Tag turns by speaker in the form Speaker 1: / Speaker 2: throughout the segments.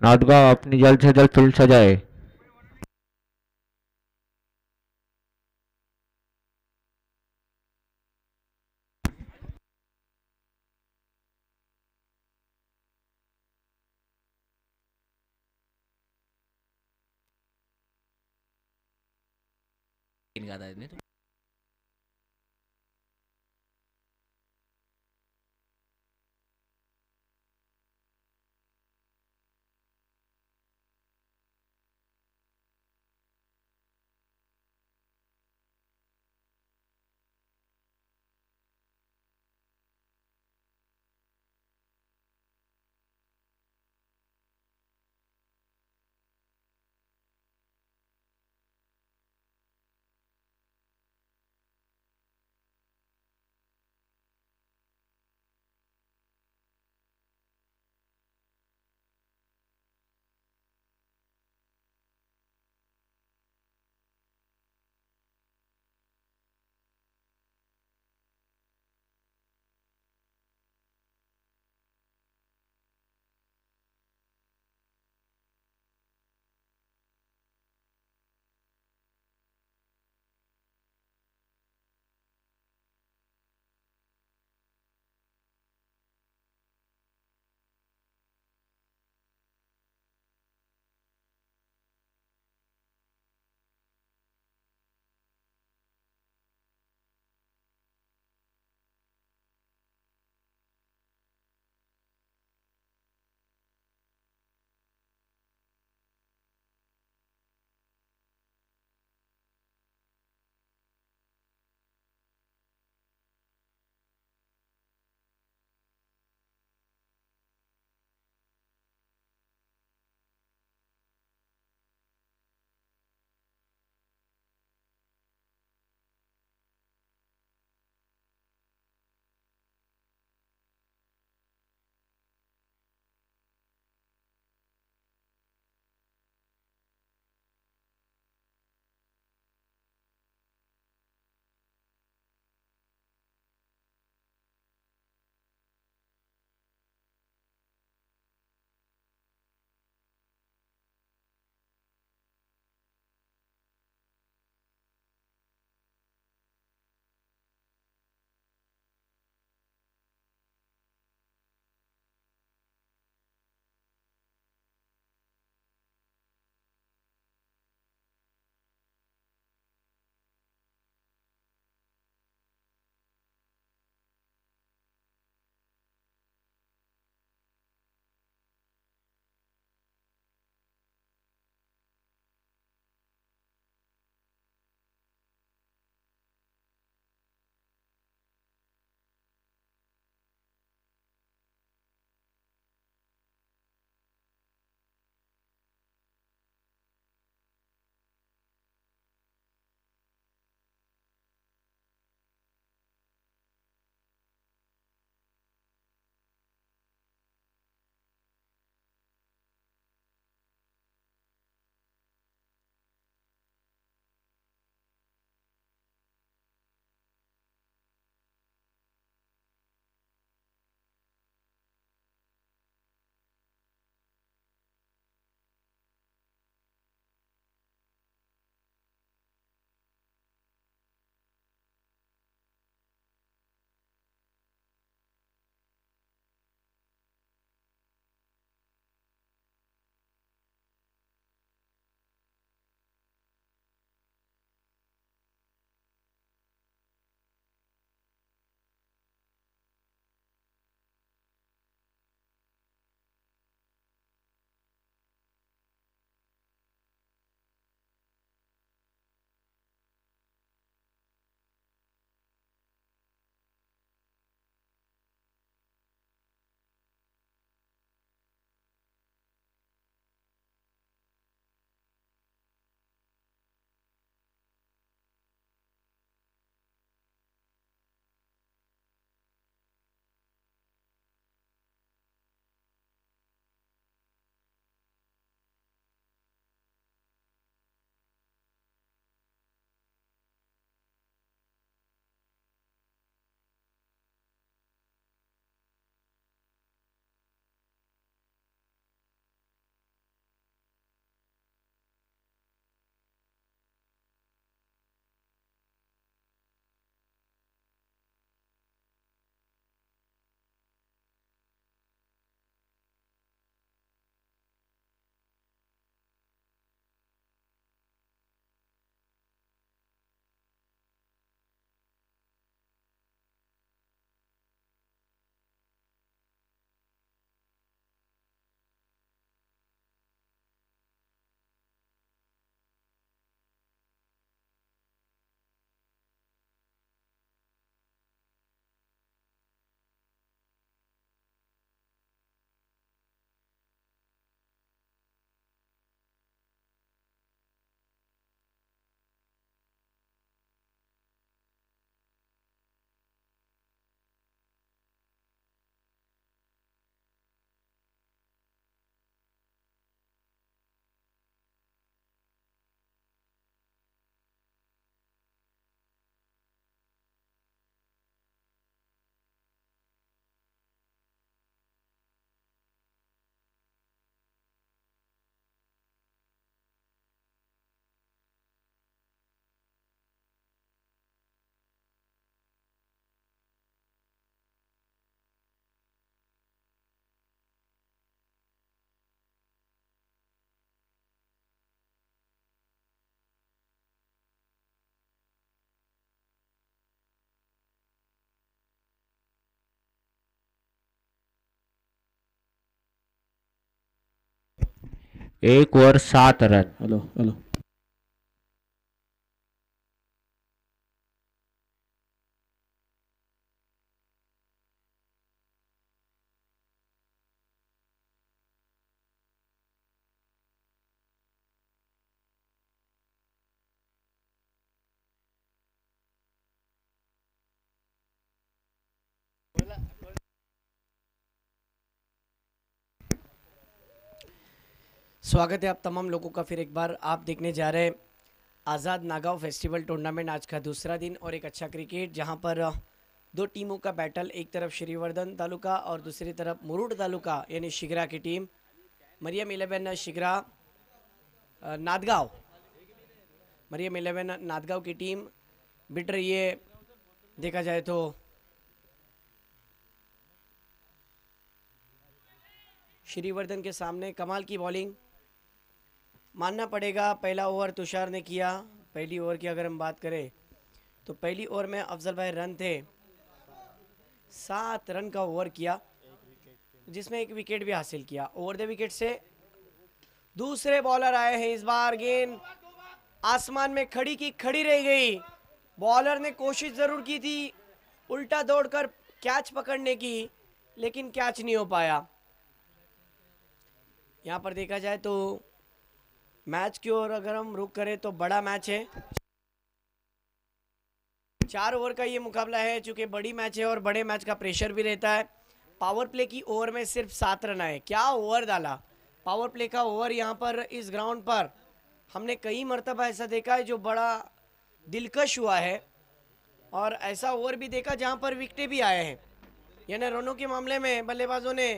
Speaker 1: नादगांव अपनी जल्द से जल्द फिल्म सजाए।
Speaker 2: कहा था इसने तो।
Speaker 1: 1 ओवर 7 रन।
Speaker 2: Hello hello.
Speaker 3: स्वागत है आप तमाम लोगों का फिर एक बार। आप देखने जा रहे हैं आज़ाद नागांव फेस्टिवल टूर्नामेंट, आज का दूसरा दिन और एक अच्छा क्रिकेट, जहां पर दो टीमों का बैटल, एक तरफ श्रीवर्धन तालुका और दूसरी तरफ मुरुड तालुका यानी शिगरा की टीम। मरियम 11 शिगरा नादगांव, मरियम 11 नादगांव की टीम बिट रही है। देखा जाए तो श्रीवर्धन के सामने कमाल की बॉलिंग मानना पड़ेगा। पहला ओवर तुषार ने किया। पहली ओवर की अगर हम बात करें तो पहली ओवर में अफजल भाई रन थे, 7 रन का ओवर किया, जिसमें एक विकेट भी हासिल किया। ओवर द विकेट से दूसरे बॉलर आए हैं। इस बार गेंद आसमान में खड़ी की खड़ी रह गई। बॉलर ने कोशिश जरूर की थी उल्टा दौड़कर कैच पकड़ने की, लेकिन कैच नहीं हो पाया। यहाँ पर देखा जाए तो मैच की ओर अगर हम रुख करें तो बड़ा मैच है। 4 ओवर का ये मुकाबला है। चूंकि बड़ी मैच है और बड़े मैच का प्रेशर भी रहता है। पावर प्ले की ओवर में सिर्फ 7 रन आए। क्या ओवर डाला पावर प्ले का ओवर। यहाँ पर इस ग्राउंड पर हमने कई मरतबा ऐसा देखा है जो बड़ा दिलकश हुआ है, और ऐसा ओवर भी देखा जहाँ पर विकेटें भी आए हैं। यानी रनों के मामले में बल्लेबाजों ने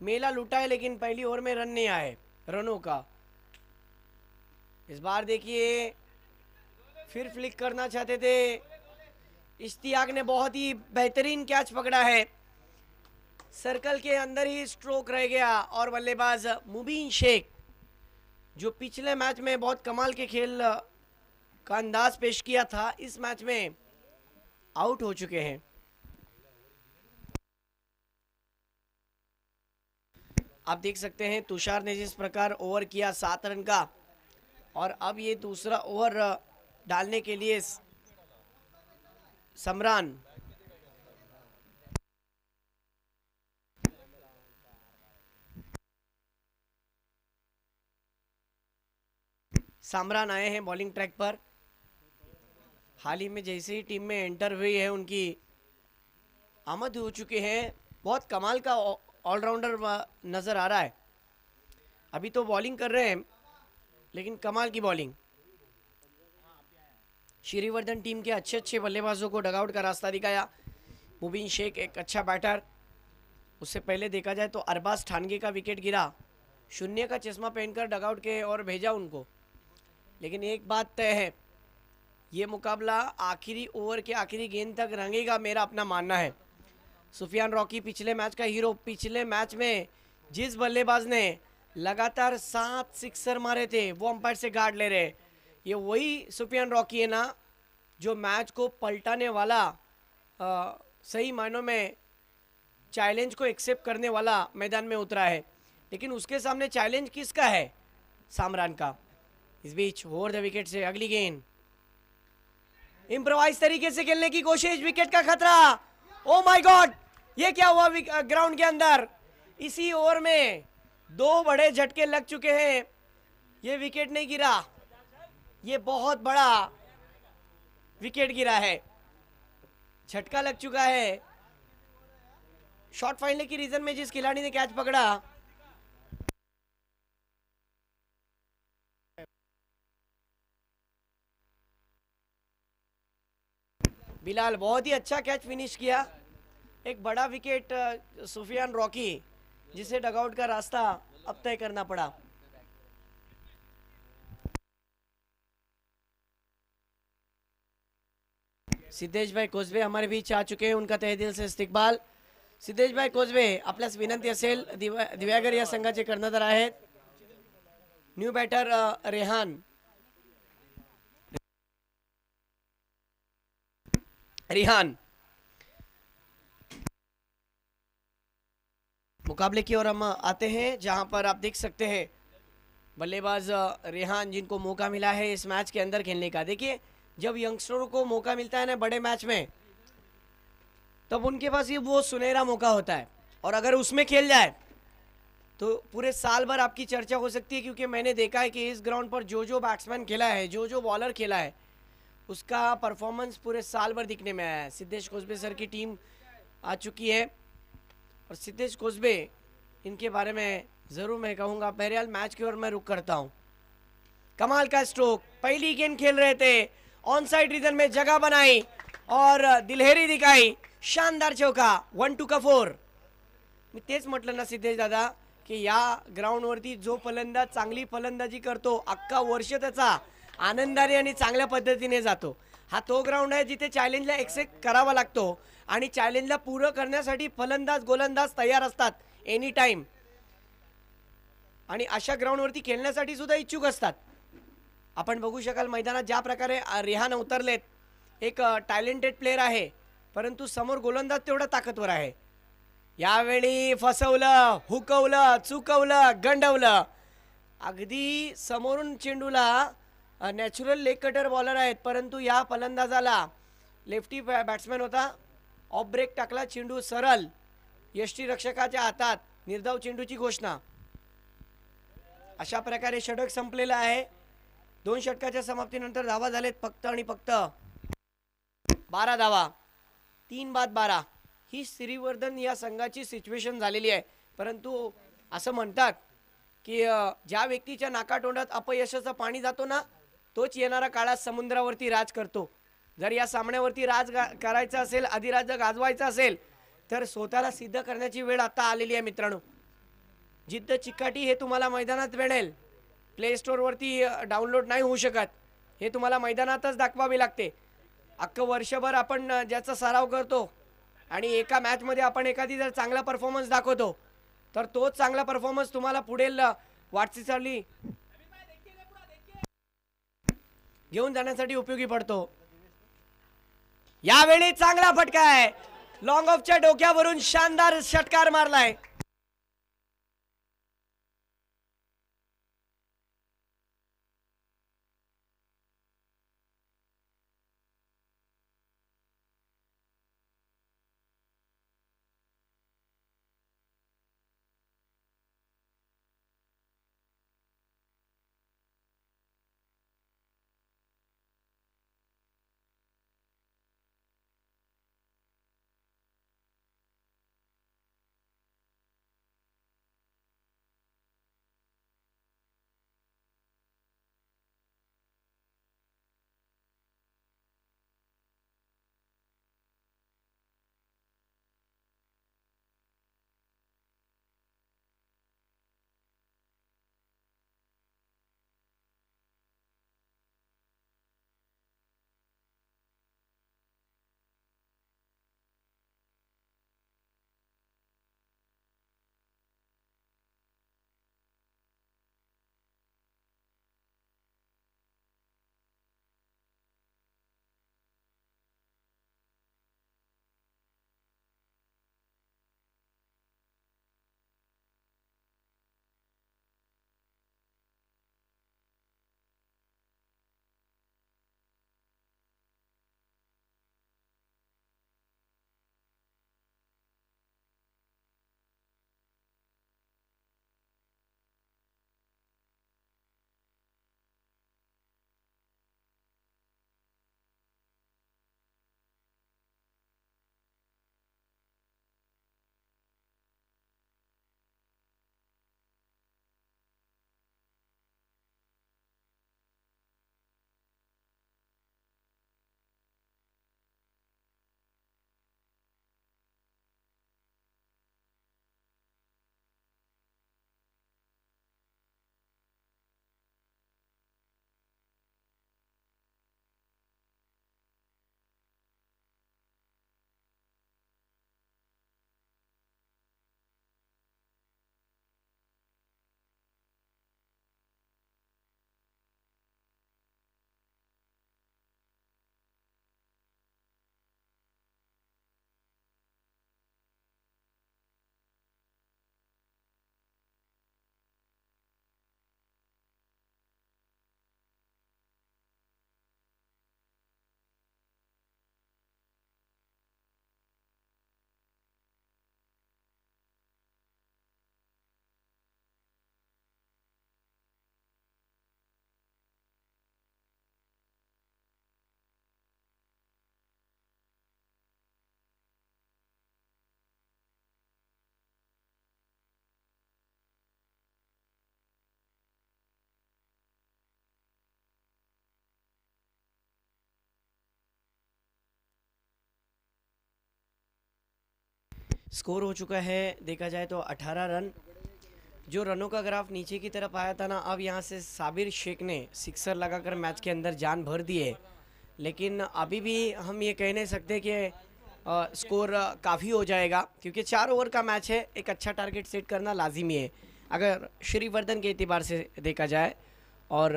Speaker 3: मेला लूटा है, लेकिन पहली ओवर में रन नहीं आए रनों का। इस बार देखिए फिर फ्लिक करना चाहते थे, इश्तियाक ने बहुत ही बेहतरीन कैच पकड़ा है। सर्कल के अंदर ही स्ट्रोक रह गया और बल्लेबाज मुबीन शेख, जो पिछले मैच में बहुत कमाल के खेल का अंदाज पेश किया था, इस मैच में आउट हो चुके हैं। आप देख सकते हैं तुषार ने जिस प्रकार ओवर किया 7 रन का, और अब ये दूसरा ओवर डालने के लिए समरान सामरान आए हैं बॉलिंग ट्रैक पर। हाल ही में जैसे ही टीम में एंटर हुई है उनकी आमद हो चुके हैं। बहुत कमाल का ऑलराउंडर नज़र आ रहा है। अभी तो बॉलिंग कर रहे हैं लेकिन कमाल की बॉलिंग। श्रीवर्धन टीम के अच्छे अच्छे बल्लेबाजों को डगआउट का रास्ता दिखाया। मुबीन शेख एक अच्छा बैटर। उससे पहले देखा जाए तो अरबाज ठानगे का विकेट गिरा, शून्य का चश्मा पहनकर डगआउट के और भेजा उनको। लेकिन एक बात तय है, ये मुकाबला आखिरी ओवर के आखिरी गेंद तक रंगेगा, मेरा अपना मानना है। सुफियान रॉकी पिछले मैच का हीरो। पिछले मैच में जिस बल्लेबाज ने लगातार 7 सिक्सर मारे थे वो अंपायर से गार्ड ले रहे। ये वही सुफियान रॉकी है ना जो मैच को पलटाने वाला, सही मायनों में चैलेंज को एक्सेप्ट करने वाला मैदान में उतरा है। लेकिन उसके सामने चैलेंज किसका है? सामरान का। इस बीच ओवर द विकेट से अगली गेंद, इम्प्रोवाइज तरीके से खेलने की कोशिश, विकेट का खतरा। ओ माय गॉड, ये क्या हुआ ग्राउंड के अंदर? इसी ओवर में 2 बड़े झटके लग चुके हैं। ये विकेट नहीं गिरा, ये बहुत बड़ा विकेट गिरा है, झटका लग चुका है। शॉट फाइनल की रीजन में जिस खिलाड़ी ने कैच पकड़ा, बिलाल बहुत ही अच्छा कैच फिनिश किया। एक बड़ा विकेट सुफियान रॉकी, जिसे डगआउट का रास्ता अब तय करना पड़ा। सिद्धेश भाई कोजबे हमारे बीच आ चुके हैं, उनका तहे दिल से इस्तकबाल। सिद्धेश भाई कोजबे, आपल्यास विनंती असेल दिव्यागर या संघाचे कर्णधार आहेत। New batter Rehan. मुकाबले की ओर हम आते हैं, जहां पर आप देख सकते हैं बल्लेबाज रेहान, जिनको मौका मिला है इस मैच के अंदर खेलने का। देखिए, जब यंगस्टरों को मौका मिलता है ना बड़े मैच में, तब उनके पास ये वो सुनहरा मौका होता है, और अगर उसमें खेल जाए तो पूरे साल भर आपकी चर्चा हो सकती है। क्योंकि मैंने देखा है कि इस ग्राउंड पर जो जो बैट्समैन खेला है, जो जो बॉलर खेला है, उसका परफॉर्मेंस पूरे साल भर दिखने में आया है। सिद्धेश कोसबे सर की टीम आ चुकी है, और सिद्धेश कोसबे, इनके बारे में ज़रूर मैं कहूँगा। बहरहाल मैच की ओर मैं रुक करता हूँ। कमाल का स्ट्रोक, पहली गेंद खेल रहे थे, ऑन साइड रीजन में जगह बनाई और दिलहेरी दिखाई, शानदार चौका, 1-2 का 4। मी तेच म्हटलं ना सिद्धेश दादा, की या ग्राउंडवरती जो फलंदाज चांगली फलंदाजी करतो, अख्खा वर्ष त्याचा आनंदाने आणि चांगल्या पद्धतीने जातो। हा तो ग्राउंड आहे जिथे चॅलेंजला एक्सेप्ट करावा लागतो, आणि चॅलेंजला पूर्ण करण्यासाठी फलंदाज गोलंदाज तयार असतात एनी टाइम, आणि अशा ग्राउंडवरती खेळण्यासाठी सुद्धा इच्छुक असतात। आपण बघू शकाल मैदानात ज्या प्रकारे रेहान उतरलेत, एक टॅलेंटेड प्लेयर आहे, परंतु समोर गोलंदाज तेवढा ताकदवर आहे। यावेळी फसवलं, हुकवलं, चुकवलं, गंडवलं, अगदी समोरून चेंडूला नॅचरल लेग कटर बॉलर आहेत, परंतु या फलंदाजाला लेफ्टी बॅट्समॅन होता, ऑफ ब्रेक टाकला, चेंडू सरळ यष्टीरक्षकाच्या हातात, निर्धाव चेंडूची घोषणा। अशा प्रकारे षटक संपलेलं आहे। 2 षटकाच्या समाप्तीनंतर धावा झालेत फक्त आणि फक्त 12 धावा, 3 बाद 12। ही श्रीवर्धन या संघाची सिच्युएशन झालेली आहे। परंतु असं म्हणतात की ज्या व्यक्तीच्या नाकातोंडात अपयशाचं पाणी जातो ना, तोच येणारा काळात समुद्रावरती राज करतो। जर या सामन्यावरती राज करायचं असेल, अधिराज्य गाजवायचं असेल, तर स्वतःला सिद्ध करण्याची वेळ आता आलेली आहे मित्रांनो। जिद्द चिकाटी हे तुम्हाला मैदानात मिळेल, प्ले स्टोअरवरती डाउनलोड नाही होऊ शकत, हे तुम्हाला मैदानातच दाखवावे लागते। अख्खं वर्षभर आपण ज्याचा सराव करतो, आणि एका मॅचमध्ये आपण एखादी जर चांगला परफॉर्मन्स दाखवतो, तर तोच चांगला परफॉर्मन्स तुम्हाला पुढील वाटचाली घेऊन जाण्यासाठी उपयोगी पडतो। यावेळी चांगला फटका आहे, लॉंग ऑफच्या डोक्यावरून शानदार षटकार मारलाय। स्कोर हो चुका है देखा जाए तो 18 रन। जो रनों का ग्राफ नीचे की तरफ आया था ना, अब यहाँ से साबिर शेख ने सिक्सर लगाकर मैच के अंदर जान भर दी है। लेकिन अभी भी हम ये कह नहीं सकते कि स्कोर काफ़ी हो जाएगा, क्योंकि 4 ओवर का मैच है। एक अच्छा टारगेट सेट करना लाजिमी है अगर श्रीवर्धन के एतबार से देखा जाए और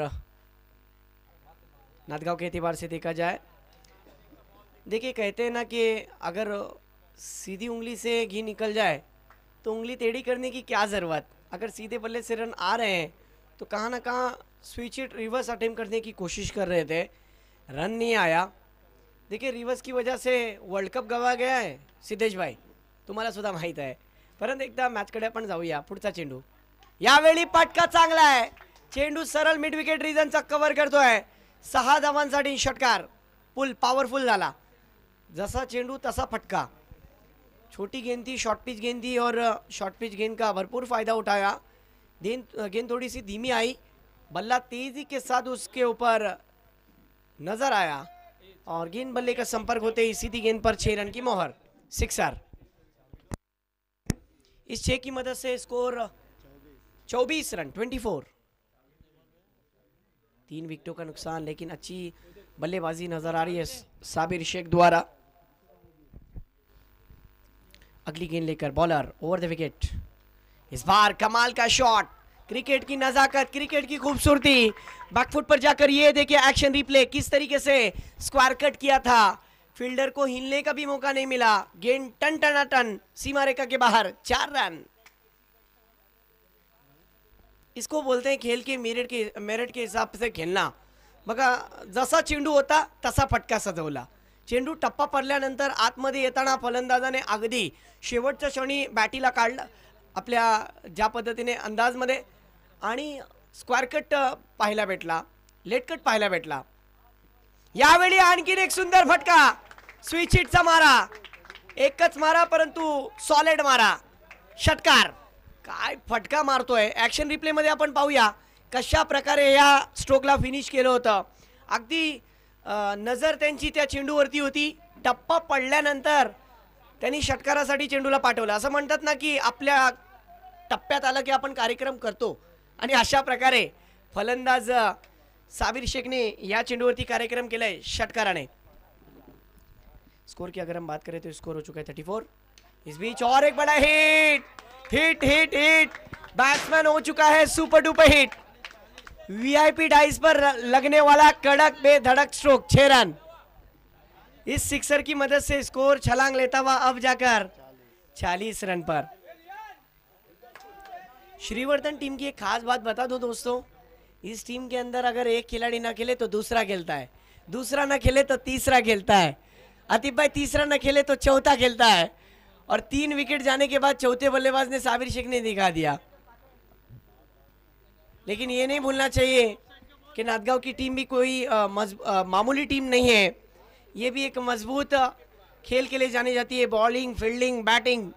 Speaker 3: नांदगांव के एतबार से देखा जाए। देखिए, कहते हैं ना कि अगर सीधी उंगली से घी निकल जाए तो उंगली टेढ़ी करने की क्या ज़रूरत। अगर सीधे बल्ले से रन आ रहे हैं तो कहाँ ना कहाँ स्विच इट रिवर्स अटेम्प्ट करने की कोशिश कर रहे थे, रन नहीं आया। देखिए, रिवर्स की वजह से वर्ल्ड कप गवा गया आहे सिद्धेश भाई, तुम्हाला सुद्धा माहीत आहे। परंतु एकदा मॅचकडे आपण जाऊया। पुढचा चेंडू, यावेळी पटका चांगला आहे, चेंडू सरळ मिड विकेट रिजनचा कव्हर करतोय। 6 धावांसाठी षटकार, पुल पॉवरफुल झाला। जसा चेंडू तसा फटका। छोटी गेंद थी, शॉर्ट पिच गेंद थी और शॉर्ट पिच गेंद का भरपूर फ़ायदा उठाया। गेंद थोड़ी सी धीमी आई, बल्ला तेज़ी के साथ उसके ऊपर नज़र आया और गेंद बल्ले का संपर्क होते ही सीधी गेंद पर 6 रन की मोहर, सिक्सर। इस 6 की मदद से स्कोर 24 रन, 24। 3 विकेटों का नुकसान, लेकिन अच्छी बल्लेबाजी नजर आ रही है साबिर शेख द्वारा। अगली गेंद लेकर बॉलर ओवर द विकेट। इस बार कमाल का शॉट, क्रिकेट की नजाकत, क्रिकेट की खूबसूरती। बैकफुट पर जाकर ये देखिए एक्शन रिप्ले, किस तरीके से स्क्वायर कट किया था। फील्डर को हिलने का भी मौका नहीं मिला। गेंद टन टना टन सीमा रेखा के बाहर, 4 रन। इसको बोलते हैं खेल के मेरिट के हिसाब से खेळणं। बघा, जसा चेंडू होता तसा फटका सजवला। चेंडू टप्पा पडल्यानंतर आतमध्ये येताना फलंदाजाने अगदी शेवटच्या क्षणी बॅटीला काढलं आपल्या ज्या पद्धतीने अंदाजमध्ये, आणि स्क्वायर कट पाहायला भेटला, लेट कट पाहायला भेटला। यावेळी आणखीन एक सुंदर फटका, स्विच हिटचा मारा, एकच मारा परंतु सॉलिड मारा, षटकार। काय फटका मारतोय। ॲक्शन रिप्लेमध्ये आपण पाहूया कशा प्रकारे या स्ट्रोकला फिनिश केलं होतं। अगदी नजर त्यांची त्या चेंडूवरती होती। टप्पा पडल्यानंतर त्यांनी षटकारासाठी चेंडूला पाठवलं। असं म्हणतात ना की आपल्या टप्प्यात आलं की आपण कार्यक्रम करतो, आणि अशा प्रकारे फलंदाज साबिर शेखने या चेंडूवरती कार्यक्रम केलाय षटकाराने। स्कोर की अगर हम बात करें तो स्कोर हो चुका है 34। इस बीच और एक बड़ा hit, hit hit hit, batsman हो चुका है super duper hit. VIP dais पर लगने वाला कड़क बेधड़क स्ट्रोक, 6 रन। इस सिक्सर की मदद से स्कोर छलांग लेता हुआ अब जाकर 40 रन पर। श्रीवर्धन टीम की एक खास बात बता दो दोस्तों, इस टीम के अंदर अगर एक खिलाड़ी ना खेले तो दूसरा खेलता है, दूसरा ना खेले तो तीसरा खेलता है, आतिफ भाई तीसरा ना खेले तो चौथा खेलता है, और 3 विकेट जाने के बाद चौथे बल्लेबाज ने साबिर शेख ने दिखा दिया। लेकिन ये नहीं भूलना चाहिए कि नांदगांव की टीम भी कोई मामूली टीम नहीं है। ये भी एक मजबूत खेल के लिए जानी जाती है, बॉलिंग, फील्डिंग, बैटिंग।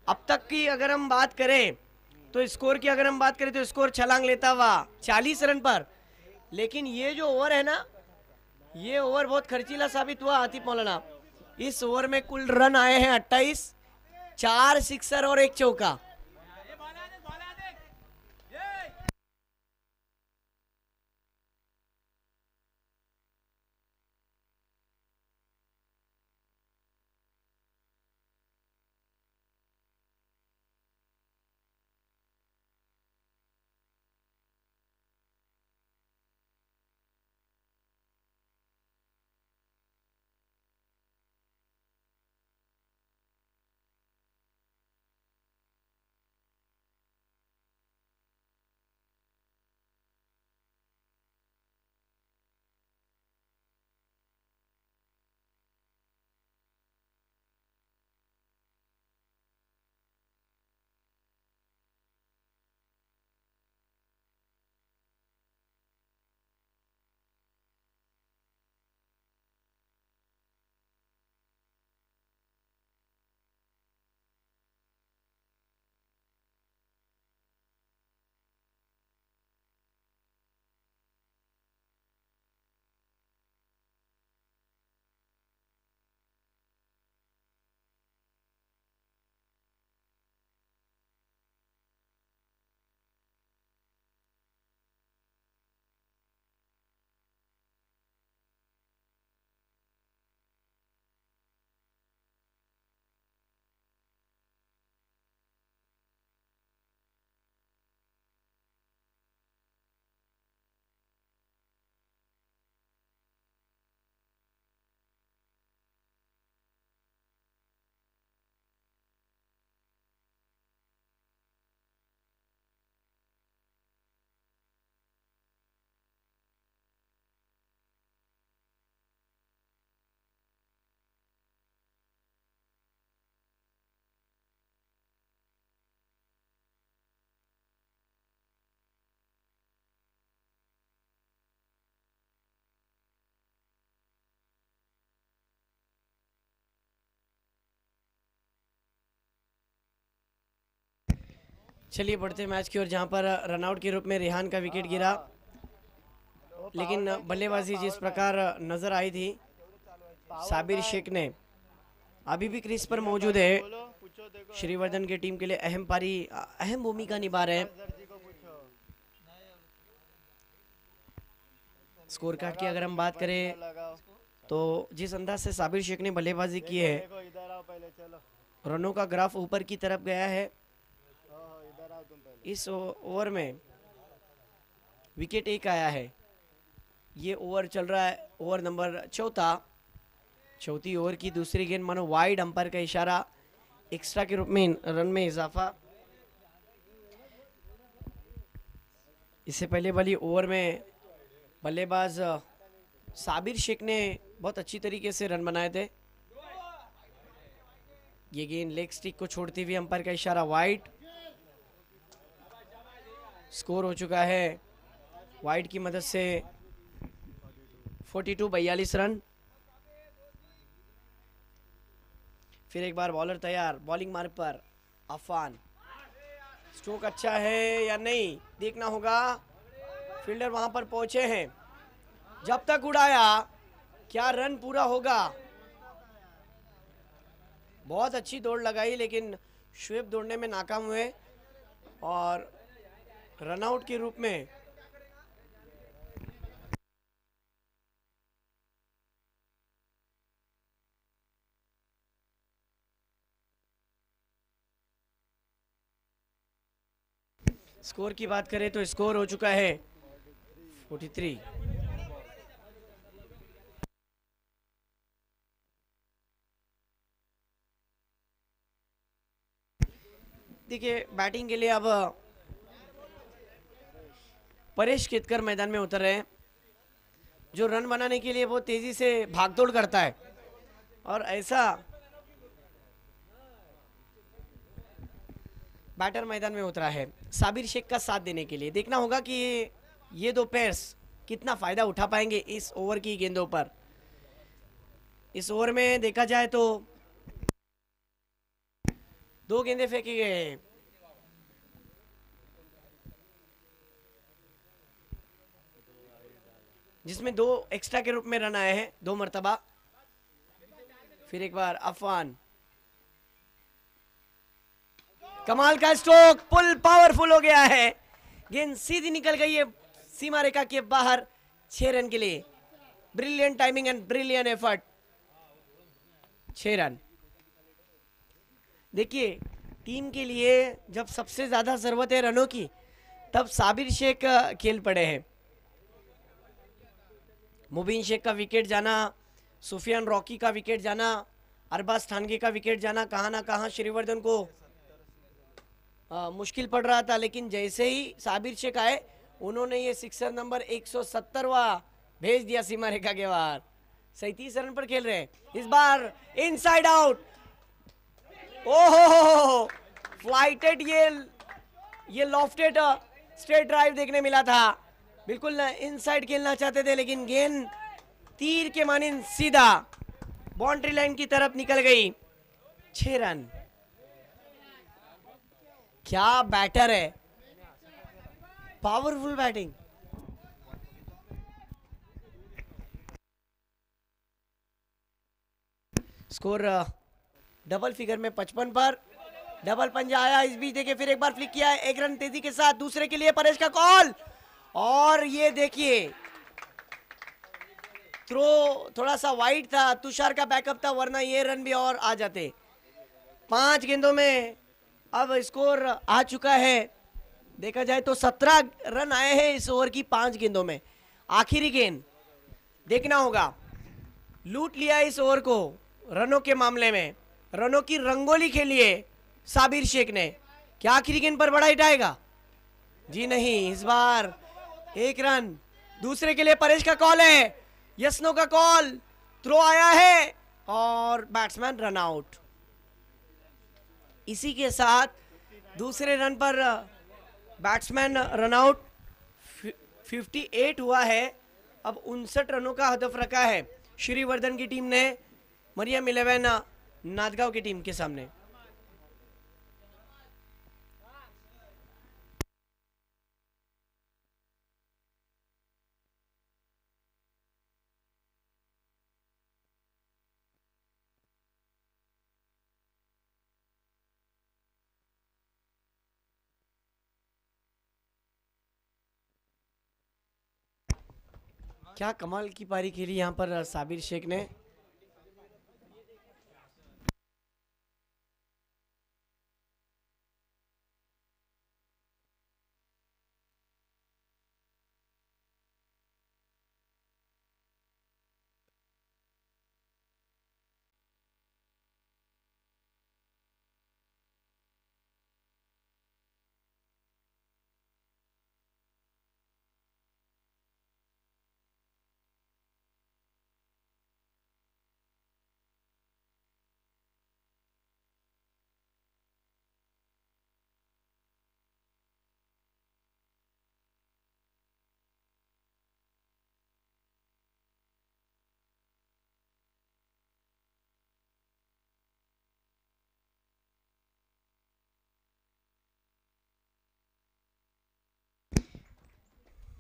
Speaker 3: अब तक की अगर हम बात करें तो स्कोर की अगर हम बात करें तो स्कोर छलांग लेता हुआ 40 रन पर। लेकिन ये जो ओवर है ना, ये ओवर बहुत खर्चीला साबित हुआ आतिफ मौलाना। इस ओवर में कुल रन आए हैं 28, 4 सिक्सर और 1 चौका। चलिए बढ़ते मैच की ओर, जहां पर रनआउट के रूप में रेहान का विकेट गिरा, लेकिन बल्लेबाजी जिस प्रकार नजर आई थी साबिर शेख ने, अभी भी क्रीज पर मौजूद है। श्रीवर्धन की टीम के लिए अहम भूमिका निभा रहे हैं। स्कोर कार्ड की अगर हम बात करें तो जिस अंदाज से साबिर शेख ने बल्लेबाजी की है, रनों का ग्राफ ऊपर की तरफ गया है। इस ओवर में विकेट एक आया है। ये ओवर चल रहा है, ओवर नंबर चौथी ओवर की दूसरी गेंद मानो वाइड, अंपायर का इशारा, एक्स्ट्रा के रूप में रन में इजाफा। इससे पहले वाली ओवर में बल्लेबाज साबिर शेख ने बहुत अच्छी तरीके से रन बनाए थे। ये गेंद लेग स्टिक को छोड़ती हुई, अंपायर का इशारा वाइड। स्कोर हो चुका है वाइड की मदद से 42 रन। फिर एक बार बॉलर तैयार, बॉलिंग मार्ग पर अफान। स्ट्रोक अच्छा है या नहीं देखना होगा। फील्डर वहां पर पहुंचे हैं, जब तक उड़ाया, क्या रन पूरा होगा। बहुत अच्छी दौड़ लगाई, लेकिन शुएब दौड़ने में नाकाम हुए और रनआउट के रूप में स्कोर की बात करें तो स्कोर हो चुका है 43। देखिए बैटिंग के लिए अब परेश केतकर मैदान में उतर रहे हैं, जो रन बनाने के लिए बहुत तेजी से भागदौड़ करता है, और ऐसा बैटर मैदान में उतरा है साबिर शेख का साथ देने के लिए। देखना होगा कि ये दो पेयर्स कितना फायदा उठा पाएंगे इस ओवर की गेंदों पर। इस ओवर में देखा जाए तो 2 गेंदें फेंकी गए हैं। जिसमें 2 एक्स्ट्रा के रूप में रन आए हैं 2 मर्तबा। फिर एक बार अफवान, कमाल का स्ट्रोक, पुल पावरफुल हो गया है। गेंद सीधी निकल गई है सीमा रेखा के बाहर 6 रन के लिए। Brilliant timing and brilliant effort, 6 run. देखिए टीम के लिए जब सबसे ज्यादा जरूरत है रनों की, तब साबिर शेख खेल पड़े हैं। मुबीन शेख का विकेट जाना, सुफियान रॉकी का विकेट जाना, अरबाज थानगी का विकेट जाना, कहां ना कहां श्रीवर्धन को मुश्किल पड़ रहा था। लेकिन जैसे ही साबिर शेख आए, उन्होंने ये सिक्सर नंबर 170वां भेज दिया सीमा रेखा के बाहर। 37 रन पर खेल रहे हैं इस बार, इनसाइड आउट। ओहो, फ्लाइटेड, ये लॉफ्टेड स्ट्रेट ड्राइव देखने मिला था। बिल्कुल इनसाइड खेलना चाहते थे, लेकिन गेंद तीर के मानिंद सीधा बाउंड्री लाइन की तरफ निकल गई। 6 रन। क्या बैटर है, powerful batting. Score double figure में 55 पर। डबल पंजा आया इस बीच, देखिए फिर एक बार फ्लिक किया है 1 रन तेजी के साथ। दूसरे के लिए परेश का कॉल, और ये देखिए थ्रो थोड़ा सा वाइड था, तुषार का बैकअप था, वरना ये रन भी और आ जाते। 5 गेंदों में अब स्कोर आ चुका है। देखा जाए तो 17 रन आए हैं इस ओवर की 5 गेंदों में। आखिरी गेंद देखना होगा, लूट लिया इस ओवर को रनों के मामले में। रनों की रंगोली खेली है साबिर शेख ने। क्या आखिरी गेंद पर बड़ा हिट आएगा? जी नहीं, इस बार 1 रन। दूसरे के लिए परेश का कॉल है, यस्नो का कॉल, थ्रो आया है और बैट्समैन रन आउट। इसी के साथ दूसरे रन पर बैट्समैन रन आउट। 58 हुआ है। अब 59 रनों का हदफ रखा है श्रीवर्धन की टीम ने मरियम 11 नादगांव की टीम के सामने। क्या कमाल की पारी खेली यहाँ पर साबिर शेख ने।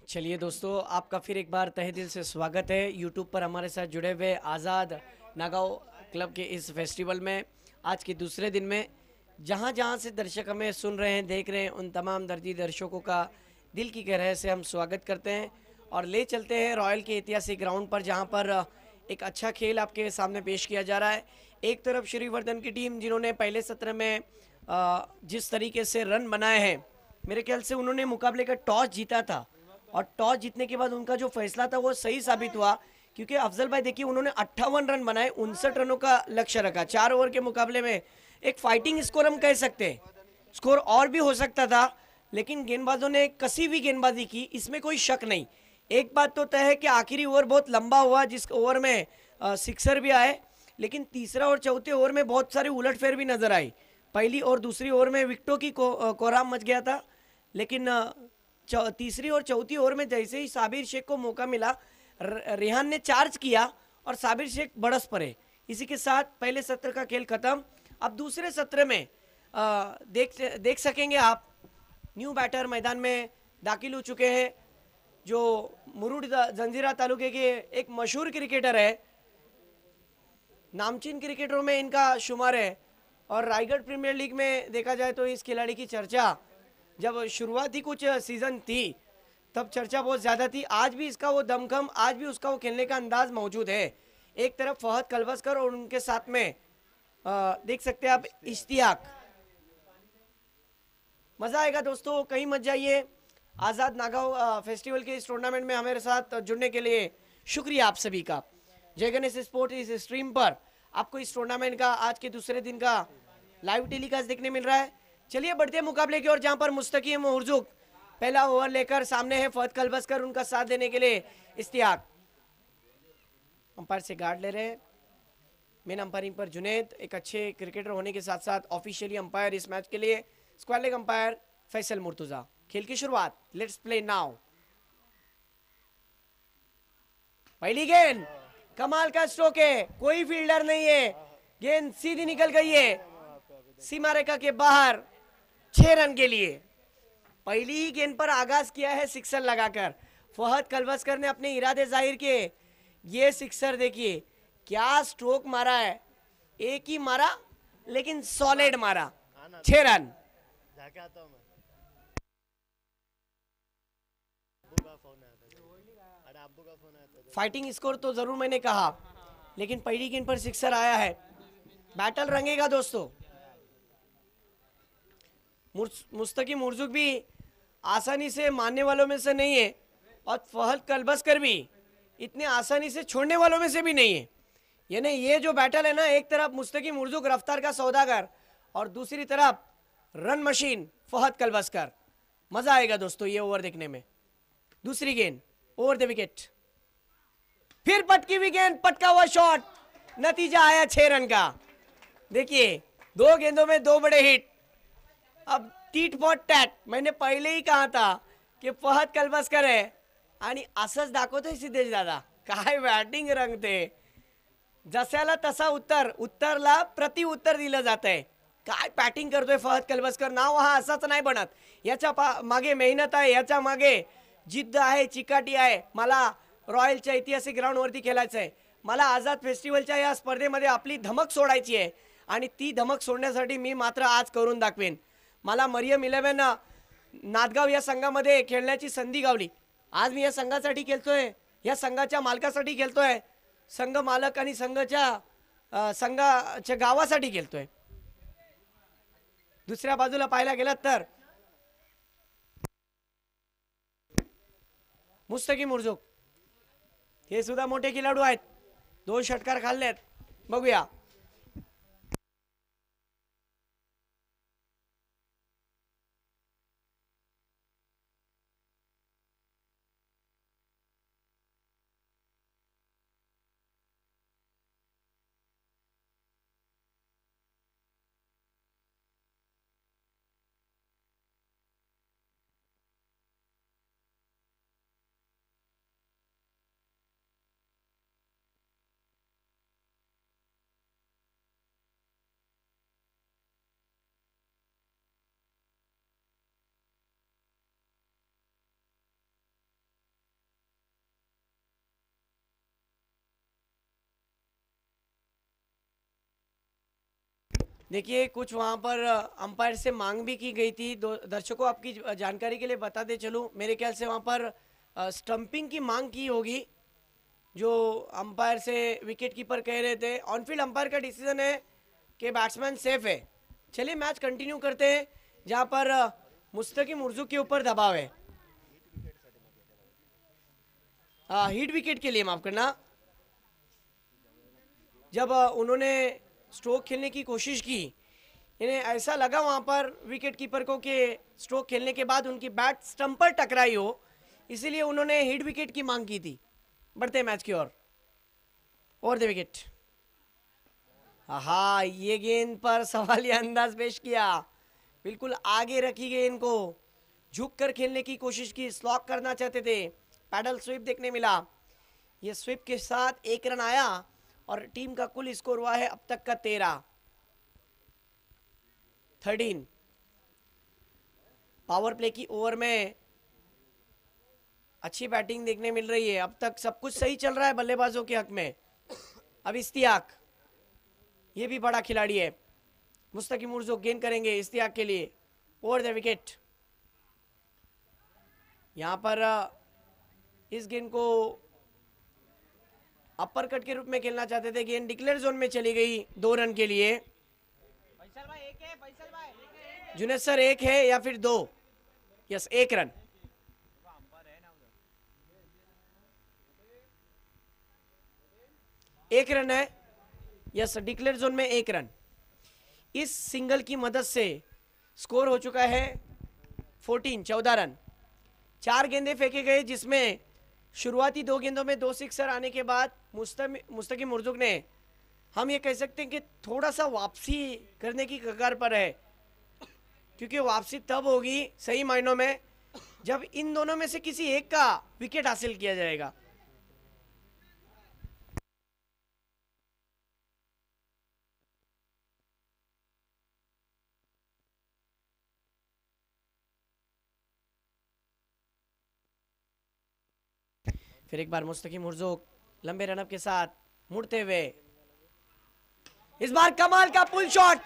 Speaker 3: चलिए दोस्तों, आपका फिर एक बार तहे दिल से स्वागत है यूट्यूब पर हमारे साथ जुड़े हुए आज़ाद नागांव क्लब के इस फेस्टिवल में। आज के दूसरे दिन में जहाँ जहाँ से दर्शक हमें सुन रहे हैं, देख रहे हैं, उन तमाम दर्दी दर्शकों का दिल की गहराई से हम स्वागत करते हैं और ले चलते हैं रॉयल के ऐतिहासिक ग्राउंड पर, जहाँ पर एक अच्छा खेल आपके सामने पेश किया जा रहा है। एक तरफ श्रीवर्धन की टीम, जिन्होंने पहले सत्र में जिस तरीके से रन बनाए हैं, मेरे ख्याल से उन्होंने मुकाबले का टॉस जीता था और टॉस जीतने के बाद उनका जो फैसला था वो सही साबित हुआ, क्योंकि अफजल भाई देखिए उन्होंने 58 रन बनाए, 59 रनों का लक्ष्य रखा। 4 ओवर के मुकाबले में एक फाइटिंग स्कोर हम कह सकते हैं। स्कोर और भी हो सकता था, लेकिन गेंदबाजों ने कसी हुई गेंदबाजी की, इसमें कोई शक नहीं। एक बात तो तय है कि आखिरी ओवर बहुत लंबा हुआ, जिस ओवर में सिक्सर भी आए, लेकिन तीसरा और चौथे ओवर में बहुत सारी उलटफेर भी नजर आई। पहली और दूसरी ओवर में विकेटों की कोहराम मच गया था, लेकिन तीसरी और चौथी ओवर में जैसे ही साबिर शेख को मौका मिला, रेहान ने चार्ज किया और साबिर शेख बरस पड़े। इसी के साथ पहले सत्र का खेल खत्म। अब दूसरे सत्र में देख सकेंगे आप, न्यू बैटर मैदान में दाखिल हो चुके हैं, जो मुरुड जंजीरा तालुके के एक मशहूर क्रिकेटर है, नामचीन क्रिकेटरों में इनका शुमार है। और रायगढ़ प्रीमियर लीग में देखा जाए तो इस खिलाड़ी की चर्चा जब शुरुआती कुछ सीजन थी तब चर्चा बहुत ज़्यादा थी। आज भी इसका वो दमखम, आज भी उसका वो खेलने का अंदाज मौजूद है। एक तरफ फहद कलवस्कर और उनके साथ में देख सकते हैं आप इश्तियाक। मज़ा आएगा दोस्तों, कहीं मत जाइए। आज़ाद नागांव फेस्टिवल के इस टूर्नामेंट में हमारे साथ जुड़ने के लिए शुक्रिया आप सभी का। जय गणेश स्पोर्ट इस स्ट्रीम पर आपको इस टूर्नामेंट का आज के दूसरे दिन का लाइव टेलीकास्ट देखने मिल रहा है। चलिए बढ़ते हैं मुकाबले की ओर, जहां पर मुस्तकीम मुर्जुक पहला ओवर लेकर सामने है, फहद कलबस्कर उनका साथ देने के लिए इश्तियाक अंपायर से गार्ड ले रहे हैं। मेन अंपायरिंग पर जुनैद, एक अच्छे क्रिकेटर होने के साथ साथ ऑफिशियली अंपायर इस मैच के लिए square leg umpire Faisal Murtuza. खेल की शुरुआत, लेट्स प्ले नाउ। पहली गेंद, कमाल का स्ट्रोक है, कोई फील्डर नहीं है, गेंद सीधी निकल गई है सीमा रेखा के बाहर, 6 रन के लिए। पहली ही गेंद पर आगाज किया है सिक्सर लगाकर फहद कलवस्कर ने अपने इरादे जाहिर किए। ये सिक्सर देखिए क्या स्ट्रोक मारा है, एक ही मारा लेकिन सॉलिड मारा, 6 रन। फाइटिंग स्कोर तो जरूर मैंने कहा, लेकिन पहली गेंद पर सिक्सर आया है। बैटल रंगेगा दोस्तों। मुस्तकीम मुर्जुक भी आसानी से मानने वालों में से नहीं है और फहद कलबस्कर भी इतने आसानी से छोड़ने वालों में से भी नहीं है। यानी ये जो बैटल है ना, एक तरफ मुस्तकीम मुर्जुक रफ्तार का सौदागर और दूसरी तरफ रन मशीन फहद कलबस्कर। मजा आएगा दोस्तों ये ओवर देखने में। दूसरी गेंद ओवर द विकेट, फिर पटकी हुई गेंद, पटका हुआ शॉट, नतीजा आया 6 रन का। देखिए 2 गेंदों में 2 बड़े हिट। अब टीट फॉर टॅट, मैंने पहले ही कहा था की फहद कलबस्कर आहे आणि असंच दाखवतोय सिद्धेश दादा, काय बॅटिंग रंगते, जशाला तसा उत्तरला प्रति उत्तर दिलं जात आहे। काय बॅटिंग करतोय फहद कलबस्कर, नाव हा असाच नाही बनत, याच्या मागे मेहनत आहे, याच्या मागे जिद्द आहे, चिकाटी आहे। मला रॉयलच्या ऐतिहासिक ग्राउंडवरती खेळायचं आहे, मला आझाद फेस्टिवलच्या या स्पर्धेमध्ये आपली धमक सोडायची आहे आणि ती धमक सोडण्यासाठी मी मात्र आज करून दाखवेन। मला मरियम 11 नादगाव या संघामध्ये खेळण्याची संधी गावली, आज मी या संघासाठी खेळतोय, या संघाच्या मालकासाठी खेळतोय, संघ मालक आणि संघाच्या गावासाठी खेळतोय. दुसऱ्या बाजूला पाहायला गेलं तर मुस्तकीम उर्जुक हे सुद्धा मोठे खेळाडू आहेत. 2 षटकार खाल्लेत. बघूया देखिए कुछ वहाँ पर अंपायर से मांग भी की गई थी. दर्शकों आपकी जानकारी के लिए बताते चलूँ, मेरे ख्याल से वहाँ पर स्टंपिंग की मांग की होगी जो अंपायर से विकेट कीपर कह रहे थे. ऑनफील्ड अंपायर का डिसीजन है कि बैट्समैन सेफ है. चलिए मैच कंटिन्यू करते हैं जहाँ पर मुस्तकीम उर्जुक के ऊपर दबाव है. हिट विकेट के लिए माफ करना. जब उन्होंने स्ट्रोक खेलने की कोशिश की, इन्हें ऐसा लगा वहां पर विकेट कीपर को कि स्ट्रोक खेलने के बाद उनकी बैट स्टंप पर टकराई हो, इसीलिए उन्होंने हिट विकेट की मांग की थी. बढ़ते मैच की ओर द विकेट. हाँ, ये गेंद पर सवालिया अंदाज पेश किया. बिल्कुल आगे रखी गेंद को झुक कर खेलने की कोशिश की. स्लॉक करना चाहते थे. पैडल स्वीप देखने मिला. ये स्वीप के साथ 1 रन आया और टीम का कुल स्कोर हुआ है अब तक का 13. पावर प्ले की ओवर में अच्छी बैटिंग देखने मिल रही है. अब तक सब कुछ सही चल रहा है बल्लेबाजों के हक में. अब इश्तियाक, ये भी बड़ा खिलाड़ी है. मुस्तकीम उर्जुक गेंद करेंगे इश्तियाक के लिए. Over the wicket. यहां पर इस गेंद को अपर कट के रूप में खेलना चाहते थे. गेंद डिक्लेयर जोन में चली गई 2 रन के लिए. जुनेद सर 1 है या फिर 2? Yes, 1 run. एक रन है. यस, डिक्लेयर जोन में 1 रन. इस सिंगल की मदद से स्कोर हो चुका है 14 रन. 4 गेंदें फेंके गए जिसमें शुरुआती 2 गेंदों में 2 सिक्सर आने के बाद मुस्तकीम उर्जुक ने, हम ये कह सकते हैं कि थोड़ा सा वापसी करने की कगार पर है, क्योंकि वापसी तब होगी सही मायनों में जब इन दोनों में से किसी एक का विकेट हासिल किया जाएगा. फिर एक बार मुस्तकीम उर्जुक लंबे रनअप के साथ मुड़ते हुए. इस बार कमाल का पुल शॉट.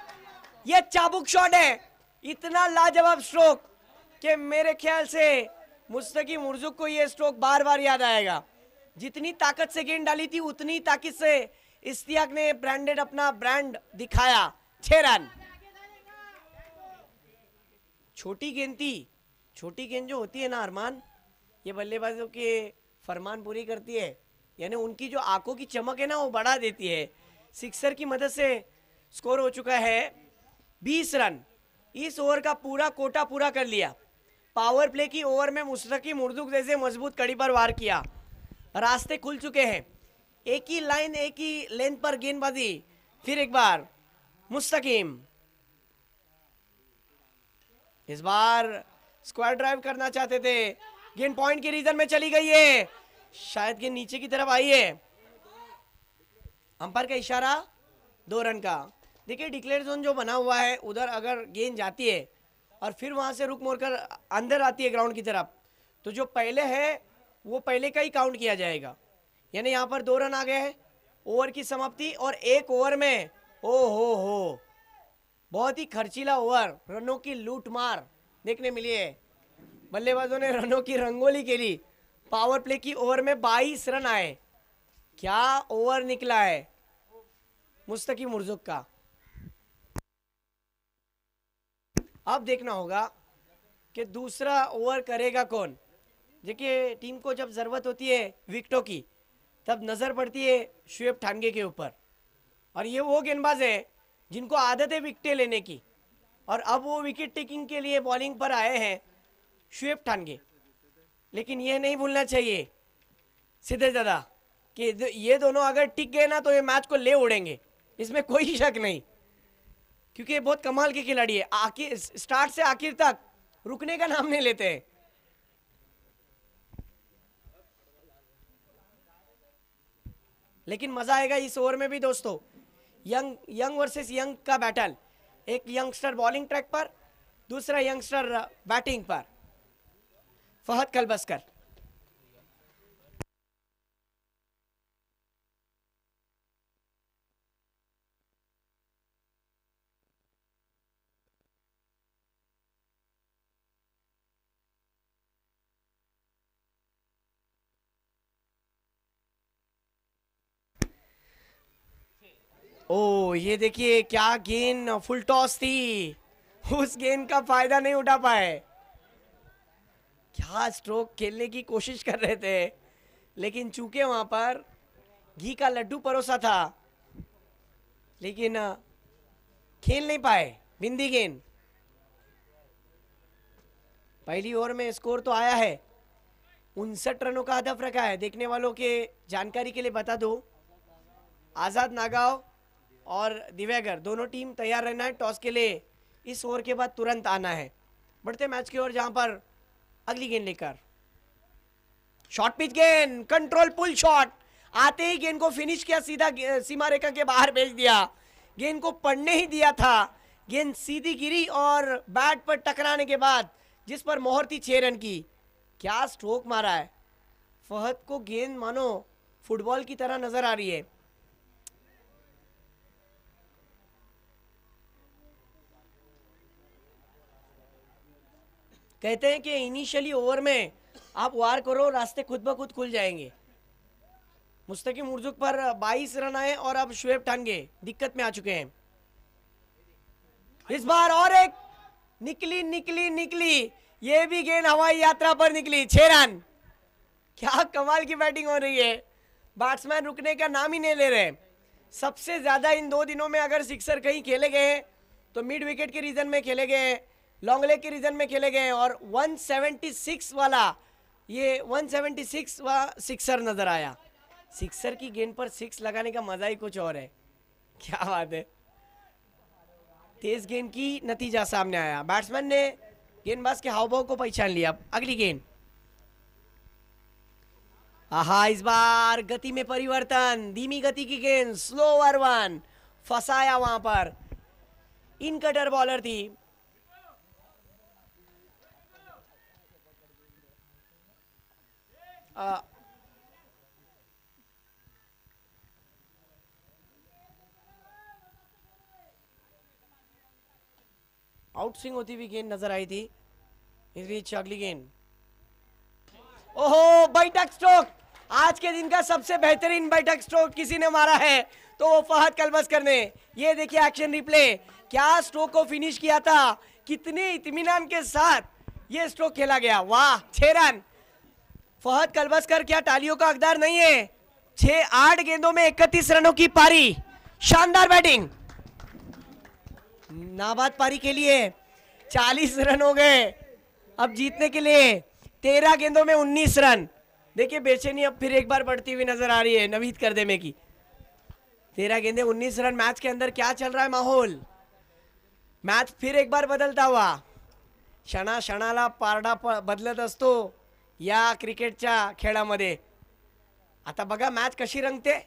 Speaker 3: ये चाबुक शॉट है. इतना लाजवाब स्ट्रोक कि मेरे ख्याल से मुस्तकीम उर्जुक को ये स्ट्रोक बार बार याद आएगा. जितनी ताकत से गेंद डाली थी उतनी ताकत से इश्तियाक ने अपना ब्रांड दिखाया. 6 रन. छोटी गेंद थी. छोटी गेंद जो होती है ना अरमान, ये बल्लेबाजों के फरमान पूरी करती है. यानी उनकी जो आंखों की चमक है ना, वो बढ़ा देती है. सिक्सर की मदद से स्कोर हो चुका है 20 रन. इस ओवर का पूरा कोटा पूरा कर लिया. पावर प्ले की ओवर में मुस्तकीम उर्जुक जैसे मजबूत कड़ी पर वार किया. रास्ते खुल चुके हैं. एक ही लाइन, एक ही लेंथ पर गेंदबाजी. फिर एक बार मुस्तकीम. इस बार स्क्वायर ड्राइव करना चाहते थे. गेंद पॉइंट के रीजन में चली गई है. शायद गेंद नीचे की तरफ आई है. अंपायर का इशारा 2 रन का. देखिए डिक्लेयर जोन जो बना हुआ है, उधर अगर गेंद जाती है और फिर वहां से रुक मोड़ कर अंदर आती है ग्राउंड की तरफ, तो जो पहले है वो पहले का ही काउंट किया जाएगा. यानी यहाँ पर 2 रन आ गए हैं. ओवर की समाप्ति और 1 ओवर में हो बहुत ही खर्चीला ओवर. रनों की लूट मार देखने मिली है. बल्लेबाजों ने रनों की रंगोली खेली पावर प्ले की ओवर में 22 रन आए। क्या ओवर निकला है मुस्तकीम मुर्जुक का। अब देखना होगा कि दूसरा ओवर करेगा कौन। देखिए टीम को जब जरूरत होती है विकेटों की तब नजर पड़ती है शुएब ठानगे के ऊपर, और ये वो गेंदबाज है जिनको आदत है विकेटें लेने की, और अब वो विकेट टेकिंग के लिए बॉलिंग पर आए हैं शुएब ठानगे। लेकिन ये नहीं भूलना चाहिए सिद्धेश दादा कि ये दोनों अगर टिक गए ना तो ये मैच को ले उड़ेंगे, इसमें कोई शक नहीं, क्योंकि ये बहुत कमाल के खिलाड़ी है। आखिर स्टार्ट से आखिर तक रुकने का नाम नहीं लेते हैं। लेकिन मजा आएगा इस ओवर में भी दोस्तों। यंग यंग वर्सेस यंग का बैटल, एक यंगस्टर बॉलिंग ट्रैक पर, दूसरा यंगस्टर बैटिंग पर। फहद कलबस्कर। ओ ये देखिए क्या गेंद, फुल टॉस थी, उस गेंद का फायदा नहीं उठा पाए। क्या स्ट्रोक खेलने की कोशिश कर रहे थे, लेकिन चूंकि वहां पर घी का लड्डू परोसा था, लेकिन खेल नहीं पाए बिंदी गेंद। पहली ओवर में स्कोर तो आया है, 59 रनों का हदफ रखा है। देखने वालों के जानकारी के लिए बता दो, आजाद नागांव और दिव्यागर दोनों टीम तैयार रहना है टॉस के लिए। इस ओवर के बाद तुरंत आना है। बढ़ते मैच की ओर, जहां पर अगली गेंद लेकर शॉर्ट पिच गेंद, कंट्रोल पुल शॉट, आते ही गेंद को फिनिश किया, सीधा सीमा रेखा के बाहर भेज दिया। गेंद को पड़ने ही दिया था, गेंद सीधी गिरी और बैट पर टकराने के बाद जिस पर मोहर थी 6 रन की। क्या स्ट्रोक मारा है फहद को, गेंद मानो फुटबॉल की तरह नजर आ रही है। कहते हैं कि इनिशियली ओवर में आप वार करो, रास्ते खुद ब खुद खुल जाएंगे। मुस्तकीम मुर्जुक पर 22 रन आए और अब शुएब ठानगे दिक्कत में आ चुके हैं। इस बार और एक निकली निकली निकली, ये भी गेंद हवाई यात्रा पर निकली, 6 रन। क्या कमाल की बैटिंग हो रही है, बैट्समैन रुकने का नाम ही नहीं ले रहे। सबसे ज्यादा इन 2 दिनों में अगर सिक्सर कहीं खेले गए तो मिड विकेट के रीजन में खेले गए, लॉन्ग लेग के रीजन में खेले गए, और 176 वाला, ये 176 सिक्सर नजर आया। सिक्सर की गेंद पर 6 लगाने का मजा ही कुछ और है। क्या बात है, तेज गेंद की नतीजा सामने आया। बैट्समैन ने गेंदबाज के हाव भाव को पहचान लिया। अगली गेंद, आहा, इस बार गति में परिवर्तन, धीमी गति की गेंद, स्लोअर वन, फंसाया वहां पर। इन कटर बॉलर थी। आउट स्विंग होती हुई गेंद नजर आई थी। इस बीच अगली गेंद, ओहो, बैठक स्ट्रोक, आज के दिन का सबसे बेहतरीन बैठक स्ट्रोक किसी ने मारा है तो वो फहद कलबस्कर ने। ये देखिए एक्शन रिप्ले, क्या स्ट्रोक को फिनिश किया था, कितने इत्मीनान के साथ ये स्ट्रोक खेला गया। वाह, 6 रन। फहद कलबस्कर क्या तालियों का हकदार नहीं है? 6-8 गेंदों में 31 रनों की पारी, शानदार बैटिंग। नाबाद पारी के लिए 40 रन हो गए। अब जीतने के लिए 13 गेंदों में 19 रन। देखिए बेचैनी अब फिर एक बार बढ़ती हुई नजर आ रही है नवीद करदेमे की। 13 गेंदे 19 रन, मैच के अंदर क्या चल रहा है माहौल। मैच फिर एक बार बदलता हुआ, क्षणा क्षणाला पारडा बदलत असतो या क्रिकेटच्या खेळामध्ये। आता बघा मॅच कशी रंगते,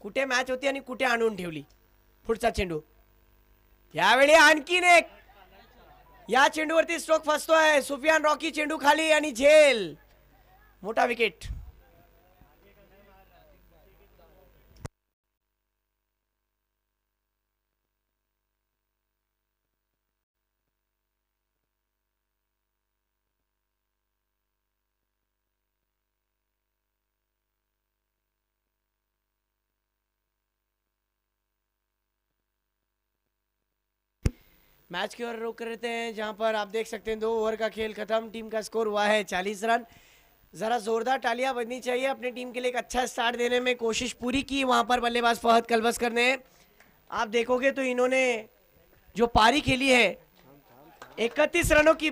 Speaker 3: कुठे मॅच होती आणि कुठे आणून ठेवली। पुढचा चेंडू, यावेळी आणखीन एक, या चेंडूवरती स्ट्रोक फसतोय। सुफियान रॉकी चेंडू खाली आणि झेल, मोठा विकेट। मैच की ओर रुक रहते हैं, जहां पर आप देख सकते हैं 2 ओवर का खेल खत्म, टीम का स्कोर हुआ है 40 रन। ज़रा ज़ोरदार तालियां बजनी चाहिए, अपनी टीम के लिए एक अच्छा स्टार्ट देने में कोशिश पूरी की वहां पर बल्लेबाज फहद कलबस्कर ने। आप देखोगे तो इन्होंने जो पारी खेली है 31 रनों की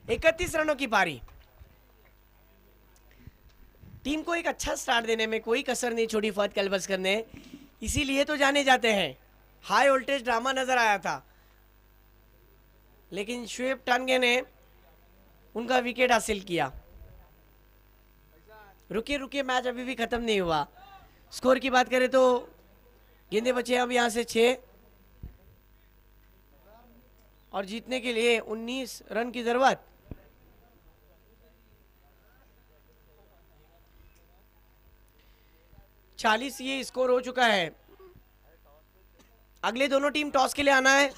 Speaker 3: 31 रनों की पारी, टीम को एक अच्छा स्टार्ट देने में कोई कसर नहीं छोड़ी फहद कलबस्कर ने, इसीलिए तो जाने जाते हैं। हाई वोल्टेज ड्रामा नजर आया था, लेकिन शुएब टांगे ने उनका विकेट हासिल किया। रुकिए रुकिए, मैच अभी भी खत्म नहीं हुआ। स्कोर की बात करें तो गेंदे बचे अब यहां से 6 और जीतने के लिए 19 रन की जरूरत। चालीस ये स्कोर हो चुका है। अगले दोनों टीम टॉस के लिए आना है।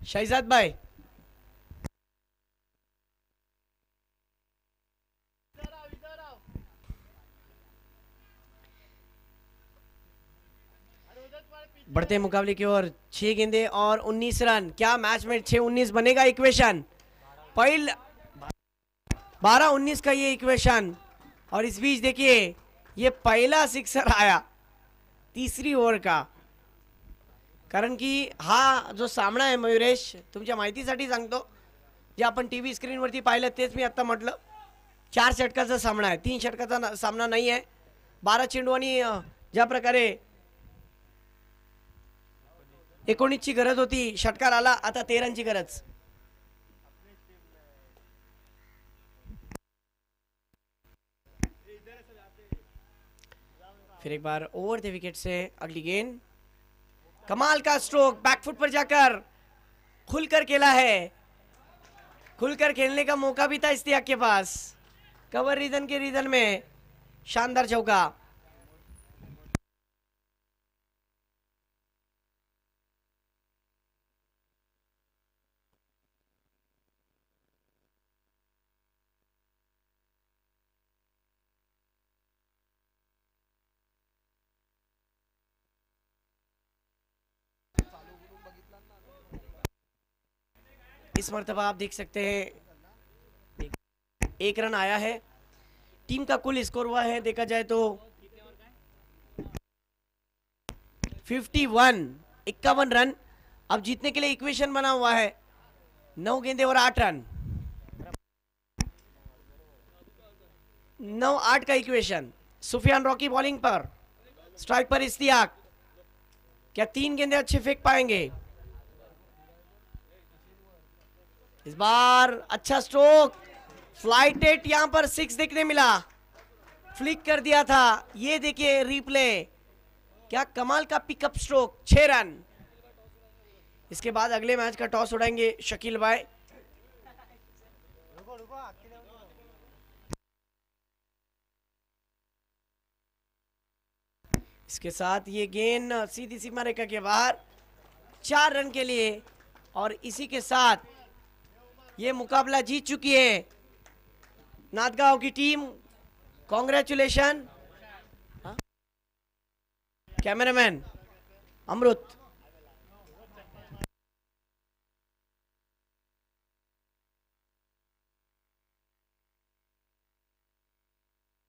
Speaker 3: शहजाद भाई, बढ़ते मुकाबले की ओर 6 गेंदे और 19 रन। क्या मैच में 6-19 बनेगा इक्वेशन? पहले 12-19 का ये इक्वेशन, और इस बीच देखिए ये पहला सिक्सर आया तीसरी ओव्हर का। कारण की हा जो सामना आहे मयुरेश, तुमच्या माहितीसाठी सांगतो, जे आपण टीव्ही स्क्रीनवरती पाहिलं तेच मी आता म्हटलं, 4 षटकाचा सामना आहे, 3 षटकाचा सामना नाही आहे। 12 चेंडू आणि ज्या प्रकारे 19 ची गरज होती, षटकार आला, आता 13 ची गरज। फिर एक बार ओवर द विकेट से अगली गेंद, कमाल का स्ट्रोक, बैकफुट पर जाकर खुलकर खेला है। खुलकर खेलने का मौका भी था इश्तियाक के पास, कवर रीजन के रीजन में शानदार चौका। इस मर्तबा आप देख सकते हैं 1 रन आया है। टीम का कुल स्कोर हुआ है देखा जाए तो 51 रन। अब जीतने के लिए इक्वेशन बना हुआ है 9 गेंदे और 8 रन। 9-8 का इक्वेशन। सुफियान रॉकी बॉलिंग पर, स्ट्राइक पर इश्तियाक। क्या 3 गेंदे अच्छे फेंक पाएंगे? इस बार अच्छा स्ट्रोक, फ्लाइट एट, यहां पर 6 देखने मिला, फ्लिक कर दिया था। ये देखिए रिप्ले, क्या कमाल का पिकअप स्ट्रोक, 6 रन। इसके बाद अगले मैच का टॉस उड़ाएंगे शकील भाई। इसके साथ ये गेंद सीधी सीमा रेखा के बाहर, 4 रन के लिए, और इसी के साथ ये मुकाबला जीत चुकी है नांदगांव की टीम। कॉन्ग्रेचुलेशन। कैमरामैन अमृत।